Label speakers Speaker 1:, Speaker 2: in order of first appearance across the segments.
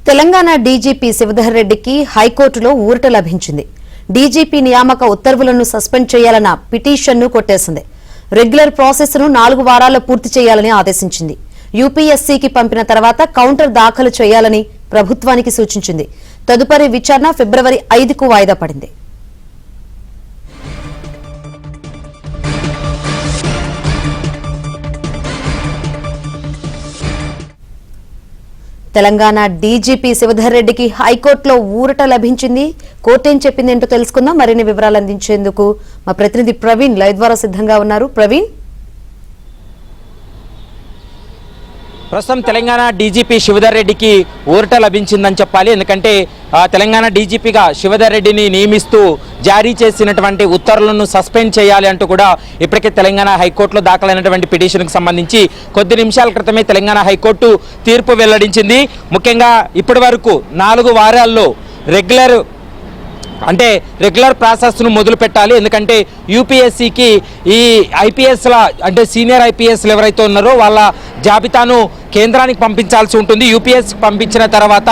Speaker 1: Telangana DGP Shivadhar రెడ్డికి హైకోర్టులో ఊరట లభించింది. డీజీపీ నియామక ఉత్తర్వులను సస్పెండ్ చేయాలన్న పిటిషన్ను కొట్టేసింది. రెగ్యులర్ ప్రాసెస్ ను 4 వారాల్లో పూర్తి చేయాలని ఆదేశించింది. యూపీఎస్సీకి పంపిన తర్వాత కౌంటర్ దాఖలు చేయాలని ప్రభుత్వానికి సూచించింది. తదుపరి విచారణ ఫిబ్రవరి 5కు వాయిదా పడింది. తెలంగాణ డీజీపీ శివధర్ రెడ్డికి హైకోర్టులో ఊరట లభించింది. కోర్టు ఏం చెప్పిందేంటో తెలుసుకుందాం. మరిన్ని వివరాలు అందించేందుకు మా ప్రతినిధి ప్రవీణ్ లైవ్ ద్వారా సిద్ధంగా ఉన్నారు. ప్రవీణ్,
Speaker 2: ప్రస్తుతం తెలంగాణ డీజీపీ శివధర్ రెడ్డికి ఊరట లభించిందని చెప్పాలి. ఎందుకంటే తెలంగాణ డీజీపీగా శివధర్ రెడ్డిని నియమిస్తూ జారీ చేసినటువంటి ఉత్తర్వులను సస్పెండ్ చేయాలి అంటూ కూడా ఇప్పటికే తెలంగాణ హైకోర్టులో దాఖలైనటువంటి పిటిషన్కు సంబంధించి కొద్ది నిమిషాల క్రితమే తెలంగాణ హైకోర్టు తీర్పు వెల్లడించింది. ముఖ్యంగా ఇప్పటి వరకు 4 వారాల్లో రెగ్యులర్ ప్రాసెస్ను మొదలు పెట్టాలి. ఎందుకంటే యూపీఎస్సీకి ఈ ఐపీఎస్ల అంటే సీనియర్ ఐపీఎస్లు ఎవరైతే ఉన్నారో వాళ్ళ జాబితాను కేంద్రానికి పంపించాల్సి ఉంటుంది. యూపీఎస్కి పంపించిన తర్వాత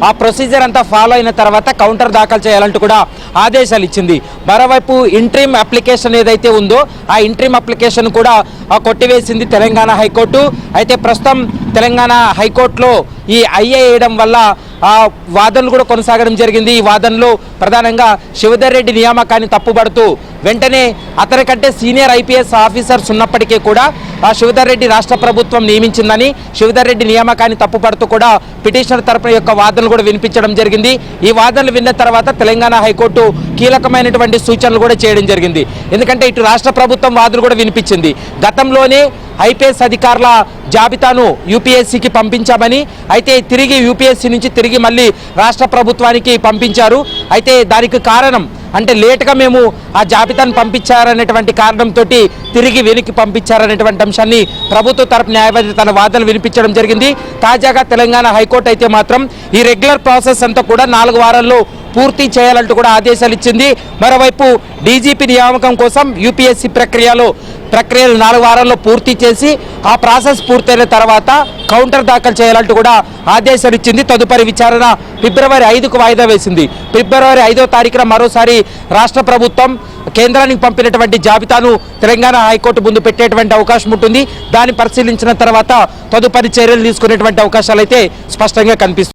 Speaker 2: ఆ ప్రొసీజర్ అంతా ఫాలో అయిన తర్వాత కౌంటర్ దాఖలు చేయాలంటూ కూడా ఆదేశాలు ఇచ్చింది. మరోవైపు ఇంట్రీమ్ అప్లికేషన్ ఏదైతే ఉందో ఆ ఇంట్రీమ్ అప్లికేషన్ కూడా కొట్టివేసింది తెలంగాణ హైకోర్టు. అయితే ప్రస్తుతం తెలంగాణ హైకోర్టులో ఈ ఐఏ వేయడం వల్ల వాదనలు కూడా కొనసాగడం జరిగింది. ఈ వాదనలో ప్రధానంగా శివధర్ రెడ్డి నియామకాన్ని తప్పుపడుతూ వెంటనే అతనికంటే సీనియర్ ఐపీఎస్ ఆఫీసర్స్ ఉన్నప్పటికీ కూడా శివధర్ రెడ్డి రాష్ట్ర ప్రభుత్వం నియమించిందని శివధర్ రెడ్డి నియామకాన్ని తప్పుపడుతూ కూడా పిటిషనర్ తరపున యొక్క వాదనలు కూడా వినిపించడం జరిగింది. ఈ వాదనలు విన్న తర్వాత తెలంగాణ హైకోర్టు కీలకమైనటువంటి సూచనలు కూడా చేయడం జరిగింది. ఎందుకంటే ఇటు రాష్ట్ర ప్రభుత్వం వాదనలు కూడా వినిపించింది. గతంలోనే ఐపీఎస్ అధికారుల జాబితాను యూపీఎస్సీకి పంపించామని, అయితే తిరిగి యూపీఎస్సీ నుంచి తిరిగి మళ్ళీ రాష్ట్ర ప్రభుత్వానికి పంపించారు. అయితే దానికి కారణం అంటే లేటుగా మేము ఆ జాబితాను పంపించారనేటువంటి కారణంతో తిరిగి వెనక్కి పంపించారనేటువంటి అంశాన్ని ప్రభుత్వ తరపు న్యాయవాది తన వాదనలు వినిపించడం జరిగింది. తాజాగా తెలంగాణ హైకోర్టు అయితే మాత్రం ఈ రెగ్యులర్ ప్రాసెస్ అంతా కూడా 4 వారాల్లో పూర్తి చేయాలంటూ కూడా ఆదేశాలు ఇచ్చింది. మరోవైపు డీజీపీ నియామకం కోసం యూపీఎస్సీ ప్రక్రియలు 4 వారాల్లో పూర్తి చేసి ఆ ప్రాసెస్ పూర్తయిన తర్వాత కౌంటర్ దాఖలు చేయాలంటూ కూడా ఆదేశాలు ఇచ్చింది. తదుపరి విచారణ ఫిబ్రవరి 5కు వాయిదా వేసింది. ఫిబ్రవరి 5వ తారీఖున మరోసారి రాష్ట్ర ప్రభుత్వం కేంద్రానికి పంపినటువంటి జాబితాను తెలంగాణ హైకోర్టు ముందు పెట్టేటువంటి అవకాశం ఉంటుంది. దాన్ని పరిశీలించిన తర్వాత తదుపరి చర్యలు తీసుకునేటువంటి అవకాశాలు అయితే స్పష్టంగా కనిపిస్తుంది.